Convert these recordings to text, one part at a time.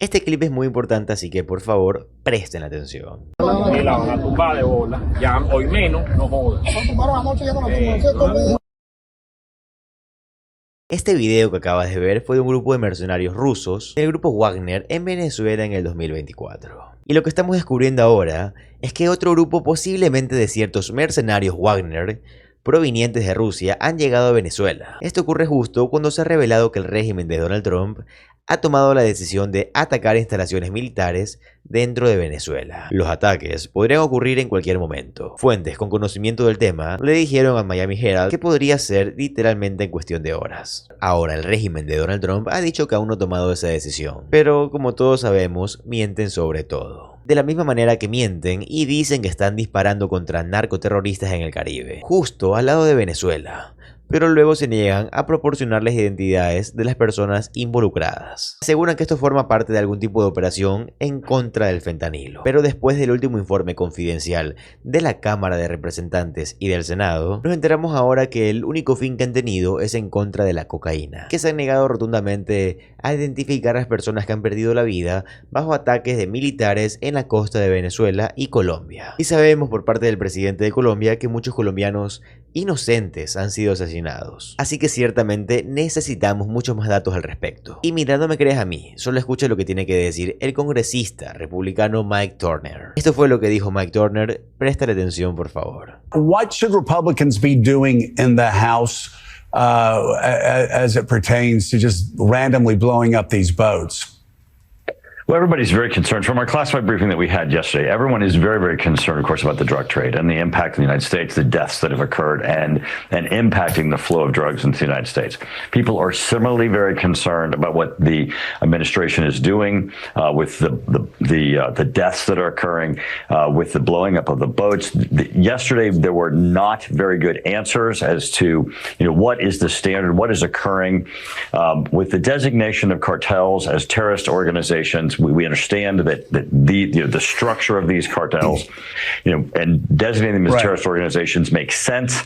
Este clip es muy importante, así que por favor presten atención. La tumba de bola, ya hoy menos, no jodas. Este video que acabas de ver fue de un grupo de mercenarios rusos del grupo Wagner en Venezuela en el 2024. Y lo que estamos descubriendo ahora es que otro grupo posiblemente de ciertos mercenarios Wagner provenientes de Rusia han llegado a Venezuela. Esto ocurre justo cuando se ha revelado que el régimen de Donald Trump ha tomado la decisión de atacar instalaciones militares dentro de Venezuela. Los ataques podrían ocurrir en cualquier momento. Fuentes con conocimiento del tema le dijeron a Miami Herald que podría ser literalmente en cuestión de horas. Ahora, el régimen de Donald Trump ha dicho que aún no ha tomado esa decisión, pero como todos sabemos, mienten sobre todo. De la misma manera que mienten y dicen que están disparando contra narcoterroristas en el Caribe, justo al lado de Venezuela, pero luego se niegan a proporcionar las identidades de las personas involucradas. Aseguran que esto forma parte de algún tipo de operación en contra del fentanilo. Pero después del último informe confidencial de la Cámara de Representantes y del Senado, nos enteramos ahora que el único fin que han tenido es en contra de la cocaína, que se han negado rotundamente a identificar a las personas que han perdido la vida bajo ataques de militares en la costa de Venezuela y Colombia. Y sabemos por parte del presidente de Colombia que muchos colombianos inocentes han sido asesinados. Así que ciertamente necesitamos muchos más datos al respecto. Y mira, no me creas a mí, solo escucha lo que tiene que decir el congresista republicano Mike Turner. Esto fue lo que dijo Mike Turner, préstale atención por favor. What should Republicans be doing in the House as it pertains to just randomly blowing up these boats? Well, everybody's very concerned. From our classified briefing that we had yesterday, everyone is very, very concerned, of course, about the drug trade and the impact in the United States, the deaths that have occurred, and impacting the flow of drugs into the United States. People are similarly very concerned about what the administration is doing with the deaths that are occurring, with the blowing up of the boats. Yesterday, there were not very good answers as to what is the standard, what is occurring with the designation of cartels as terrorist organizations. We understand that the structure of these cartels, and designating them as terrorist organizations makes sense.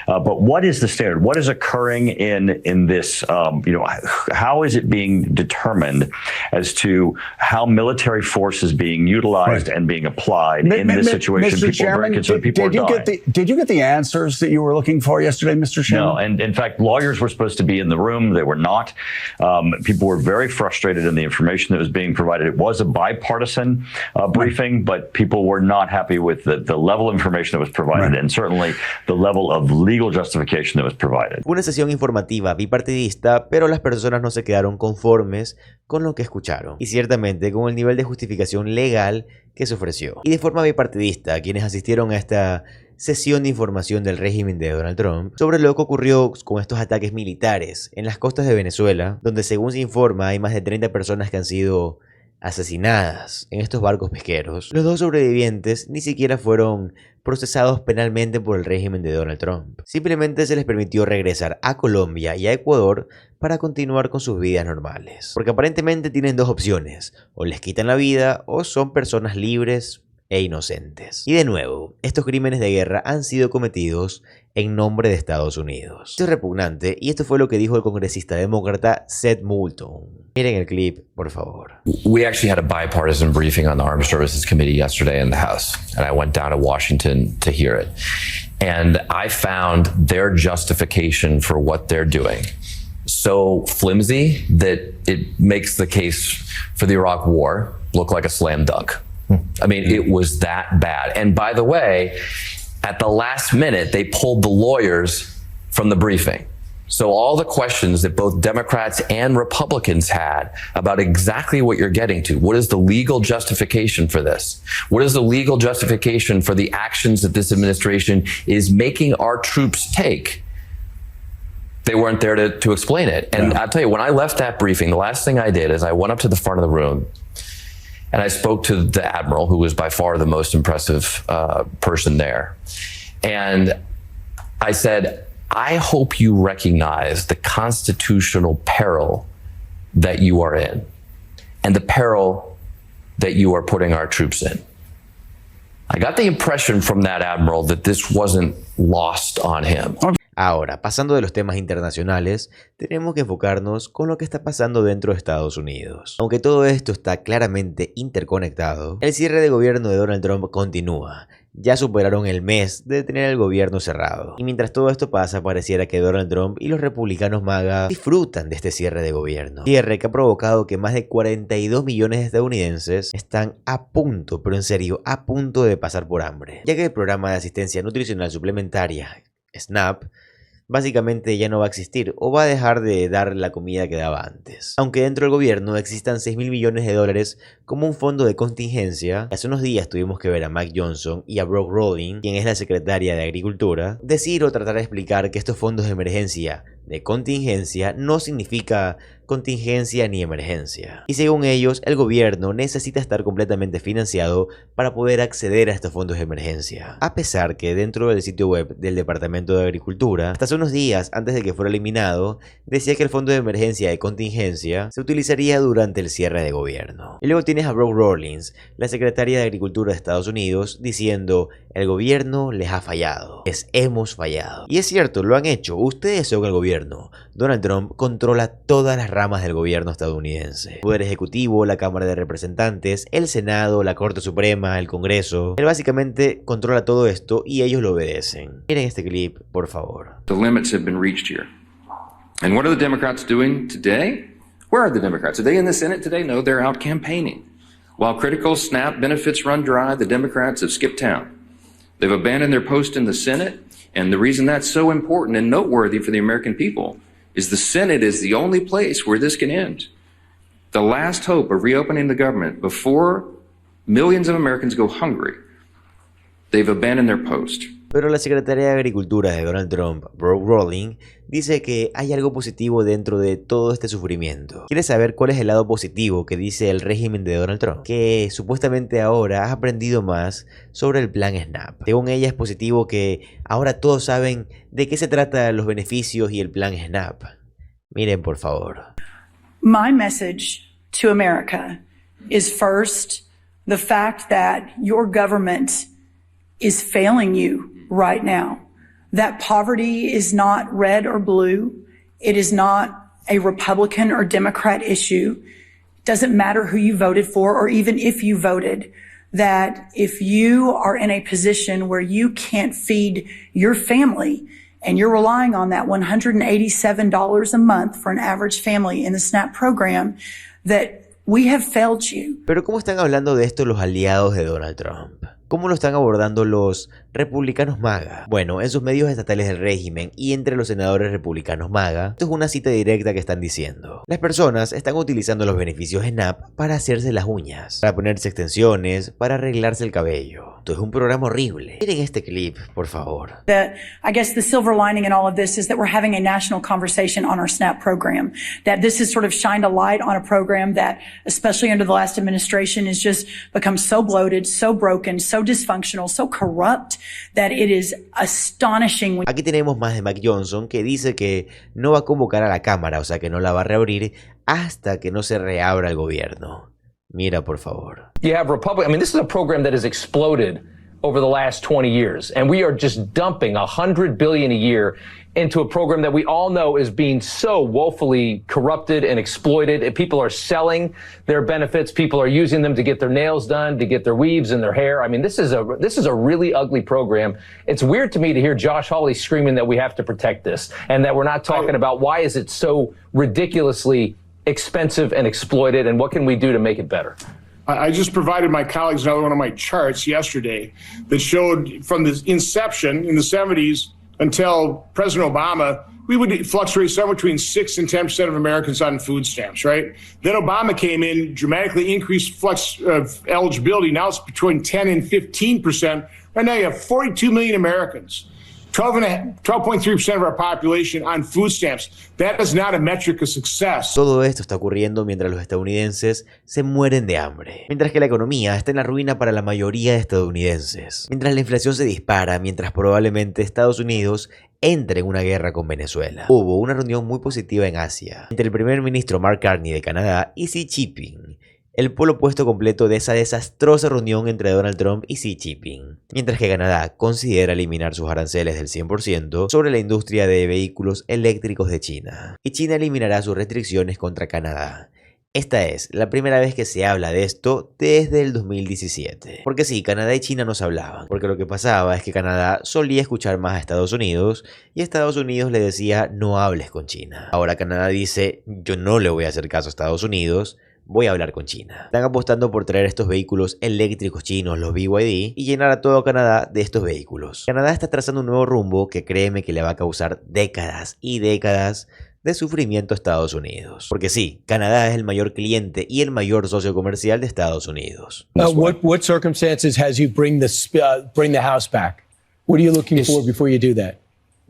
But what is the standard? What is occurring in this? How is it being determined as to how military force is being utilized and being applied in this situation? Mr. People Chairman, are very concerned. People are dying. Did you get the answers that you were looking for yesterday, Mr. Chairman? No, and in fact, lawyers were supposed to be in the room. They were not. People were very frustrated in the information that was being provided. It was a bipartisan briefing, but people were not happy with the level of information that was provided, and certainly the level of legal justification that was provided. Una sesión informativa bipartidista, pero las personas no se quedaron conformes con lo que escucharon, y ciertamente con el nivel de justificación legal que se ofreció. Y de forma bipartidista, quienes asistieron a esta sesión de información del régimen de Donald Trump sobre lo que ocurrió con estos ataques militares en las costas de Venezuela, donde según se informa hay más de 30 personas que han sido asesinadas en estos barcos pesqueros. Los dos sobrevivientes ni siquiera fueron procesados penalmente por el régimen de Donald Trump. Simplemente se les permitió regresar a Colombia y a Ecuador para continuar con sus vidas normales. Porque aparentemente tienen dos opciones: o les quitan la vida o son personas libres e inocentes. Y de nuevo, estos crímenes de guerra han sido cometidos en nombre de Estados Unidos. Esto es repugnante y esto fue lo que dijo el congresista demócrata Seth Moulton. Miren el clip, por favor. We actually had a bipartisan briefing on the Armed Services Committee yesterday in the House, and I went down to Washington to hear it. And I found their justification for what they're doing so flimsy that it makes the case for the Iraq War look like a slam dunk. I mean, it was that bad. And by the way, at the last minute, they pulled the lawyers from the briefing. So all the questions that both Democrats and Republicans had about exactly what you're getting to, what is the legal justification for this? What is the legal justification for the actions that this administration is making our troops take? They weren't there to explain it. And I'll tell you, when I left that briefing, the last thing I did is I went up to the front of the room and I spoke to the admiral, who was by far the most impressive person there. And I said, I hope you recognize the constitutional peril that you are in and the peril that you are putting our troops in. I got the impression from that admiral that this wasn't lost on him. Ahora, pasando de los temas internacionales, tenemos que enfocarnos con lo que está pasando dentro de Estados Unidos. Aunque todo esto está claramente interconectado, el cierre de gobierno de Donald Trump continúa. Ya superaron el mes de tener el gobierno cerrado. Y mientras todo esto pasa, pareciera que Donald Trump y los republicanos MAGA disfrutan de este cierre de gobierno. Cierre que ha provocado que más de 42 millones de estadounidenses están a punto, pero en serio, a punto de pasar por hambre. Ya que el programa de asistencia nutricional suplementaria, SNAP, básicamente ya no va a existir o va a dejar de dar la comida que daba antes. Aunque dentro del gobierno existan 6.000 millones de dólares como un fondo de contingencia, hace unos días tuvimos que ver a Mike Johnson y a Brooke Rollins, quien es la secretaria de Agricultura, decir o tratar de explicar que estos fondos de emergencia de contingencia no significa contingencia ni emergencia. Y según ellos, el gobierno necesita estar completamente financiado para poder acceder a estos fondos de emergencia. A pesar que dentro del sitio web del Departamento de Agricultura, hasta hace unos días antes de que fuera eliminado, decía que el fondo de emergencia de contingencia se utilizaría durante el cierre de gobierno. Y luego tienes a Brooke Rollins, la secretaria de Agricultura de Estados Unidos, diciendo: el gobierno les ha fallado. Hemos fallado. Y es cierto, lo han hecho. Ustedes son el gobierno. Donald Trump controla todas las ramas del gobierno estadounidense: el Poder Ejecutivo, la Cámara de Representantes, el Senado, la Corte Suprema, el Congreso. Él básicamente controla todo esto y ellos lo obedecen. Miren este clip, por favor. The limits have been reached here. And what are the Democrats doing today? Where are the Democrats? Are they in the Senate today? No, they're out campaigning. While critical SNAP benefits run dry, the Democrats have skipped town. They've abandoned their post in the Senate, and the reason that's so important and noteworthy for the American people is the Senate is the only place where this can end. The last hope of reopening the government before millions of Americans go hungry. They've abandoned their post. Pero la secretaria de Agricultura de Donald Trump, Brooke Rollins, dice que hay algo positivo dentro de todo este sufrimiento. ¿Quieres saber cuál es el lado positivo que dice el régimen de Donald Trump? Que supuestamente ahora ha aprendido más sobre el plan SNAP. Según ella, es positivo que ahora todos saben de qué se trata los beneficios y el plan SNAP. Miren, por favor. My message to America is first the fact that your government is failing you right now. That poverty is not red or blue. It is not a Republican or Democrat issue. It doesn't matter who you voted for or even if you voted. That if you are in a position where you can't feed your family and you're relying on that $187 a month for an average family in the SNAP program, that we have failed you. Pero ¿cómo están hablando de esto los aliados de Donald Trump? ¿Cómo lo están abordando los republicanos MAGA? Bueno, en sus medios estatales del régimen y entre los senadores republicanos MAGA, esto es una cita directa que están diciendo: las personas están utilizando los beneficios SNAP para hacerse las uñas, para ponerse extensiones, para arreglarse el cabello. Esto es un programa horrible. Miren este clip, por favor. I guess the silver lining in all of this is that we're having a national conversation on our SNAP program. That this has sort of shined a light on a program that, especially under the last administration, has just become so bloated, so broken, so dysfunctional, so corrupt that it is astonishing. Aquí tenemos más de Mike Johnson, que dice que no va a convocar a la Cámara, o sea que no la va a reabrir hasta que no se reabra el gobierno. Mira, por favor. You have Republic. I mean, this is a program that has exploded over the last 20 years, and we are just dumping $100 billion a year into a program that we all know is being so woefully corrupted and exploited. And people are selling their benefits. People are using them to get their nails done, to get their weaves in their hair. I mean, this is a really ugly program. It's weird to me to hear Josh Hawley screaming that we have to protect this and that we're not talking about why is it so ridiculously expensive and exploited, and what can we do to make it better? I just provided my colleagues another one of my charts yesterday that showed from the inception in the 70s until President Obama, we would fluctuate somewhere between 6 and 10% of Americans on food stamps, right? Then Obama came in, dramatically increased eligibility. Now it's between 10 and 15%. Right now you have 42 million Americans. 12.3% of our population on food stamps. That is not a metric of success. Todo esto está ocurriendo mientras los estadounidenses se mueren de hambre, mientras que la economía está en la ruina para la mayoría de estadounidenses, mientras la inflación se dispara, mientras probablemente Estados Unidos entre en una guerra con Venezuela. Hubo una reunión muy positiva en Asia entre el primer ministro Mark Carney de Canadá y Xi Jinping, el polo opuesto completo de esa desastrosa reunión entre Donald Trump y Xi Jinping. Mientras que Canadá considera eliminar sus aranceles del 100% sobre la industria de vehículos eléctricos de China. Y China eliminará sus restricciones contra Canadá. Esta es la primera vez que se habla de esto desde el 2017. Porque sí, Canadá y China no se hablaban. Porque lo que pasaba es que Canadá solía escuchar más a Estados Unidos y Estados Unidos le decía no hables con China. Ahora Canadá dice yo no le voy a hacer caso a Estados Unidos, voy a hablar con China. Están apostando por traer estos vehículos eléctricos chinos, los BYD, y llenar a todo Canadá de estos vehículos. Canadá está trazando un nuevo rumbo que créeme que le va a causar décadas y décadas de sufrimiento a Estados Unidos. Porque sí, Canadá es el mayor cliente y el mayor socio comercial de Estados Unidos. What circumstances has you bring the House back? What are you looking for before you do that?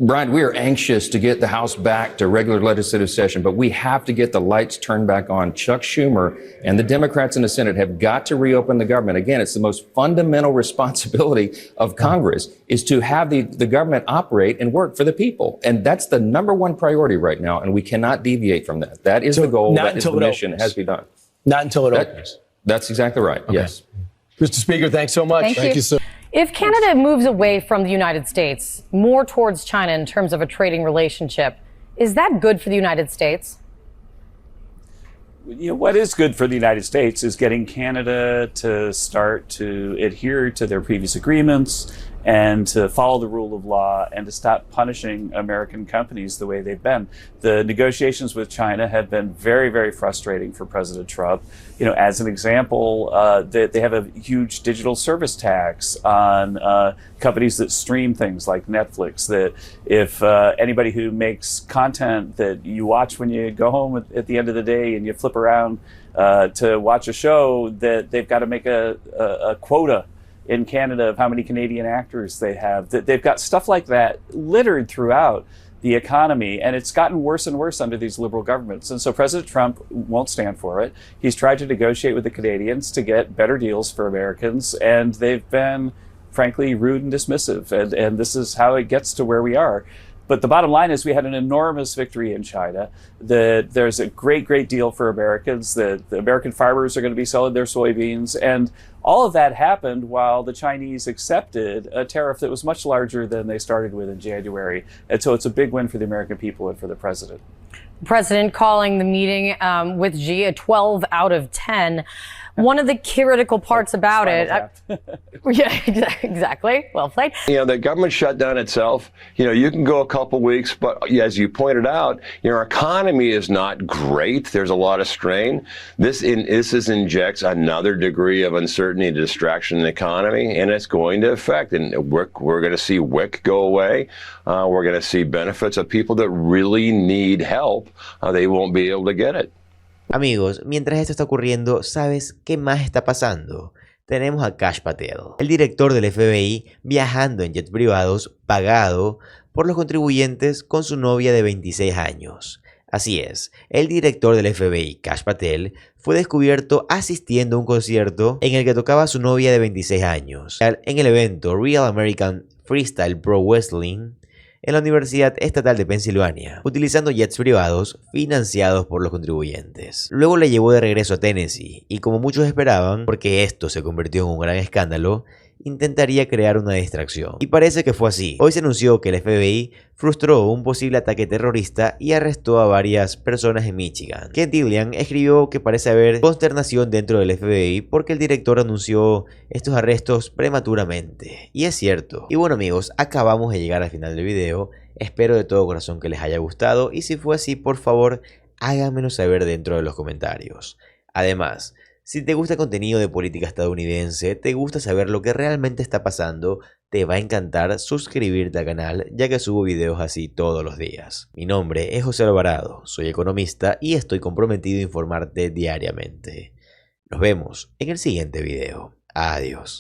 Brian, we are anxious to get the House back to regular legislative session, but we have to get the lights turned back on. Chuck Schumer and the Democrats in the Senate have got to reopen the government. Again, it's the most fundamental responsibility of Congress is to have the government operate and work for the people. And that's the number one priority right now, and we cannot deviate from that. That is the goal, that is the mission, it has to be done. Not until it opens. That's exactly right, yes. Mr. Speaker, thanks so much. Thank you, sir. If Canada moves away from the United States, more towards China in terms of a trading relationship, is that good for the United States? You know, what is good for the United States is getting Canada to start to adhere to their previous agreements and to follow the rule of law and to stop punishing American companies the way they've been. The negotiations with China have been very, very frustrating for President Trump. You know, as an example, they have a huge digital service tax on companies that stream things like Netflix, that if anybody who makes content that you watch when you go home at the end of the day and you flip around to watch a show, that they've got to make a quota in Canada of how many Canadian actors they have. They've got stuff like that littered throughout the economy, and it's gotten worse and worse under these liberal governments. And so President Trump won't stand for it. He's tried to negotiate with the Canadians to get better deals for Americans, and they've been, frankly, rude and dismissive. And this is how it gets to where we are. But the bottom line is we had an enormous victory in China. There's a great, great deal for Americans. The American farmers are going to be selling their soybeans. And all of that happened while the Chinese accepted a tariff that was much larger than they started with in January. And so it's a big win for the American people and for the president. The president calling the meeting with Xi a 12 out of 10. One of the critical parts about it. Yeah, exactly. Well played. You know, the government shut down itself. You know, you can go a couple weeks, but as you pointed out, our economy is not great. There's a lot of strain. This injects another degree of uncertainty and distraction in the economy, and it's going to affect. And we're going to see WIC go away. We're going to see benefits of people that really need help. They won't be able to get it. Amigos, mientras esto está ocurriendo, ¿sabes qué más está pasando? Tenemos a Kash Patel, el director del FBI, viajando en jets privados pagado por los contribuyentes con su novia de 26 años. Así es, el director del FBI, Kash Patel, fue descubierto asistiendo a un concierto en el que tocaba su novia de 26 años, en el evento Real American Freestyle Pro Wrestling en la Universidad Estatal de Pensilvania, utilizando jets privados financiados por los contribuyentes. Luego la llevó de regreso a Tennessee y, como muchos esperaban, porque esto se convirtió en un gran escándalo, intentaría crear una distracción. Y parece que fue así. Hoy se anunció que el FBI frustró un posible ataque terrorista y arrestó a varias personas en Michigan. Ken Dillian escribió que parece haber consternación dentro del FBI porque el director anunció estos arrestos prematuramente. Y es cierto. Y bueno amigos, acabamos de llegar al final del video. Espero de todo corazón que les haya gustado y si fue así, por favor, háganmelo saber dentro de los comentarios. Además, si te gusta el contenido de política estadounidense, te gusta saber lo que realmente está pasando, te va a encantar suscribirte al canal ya que subo videos así todos los días. Mi nombre es José Alvarado, soy economista y estoy comprometido a informarte diariamente. Nos vemos en el siguiente video. Adiós.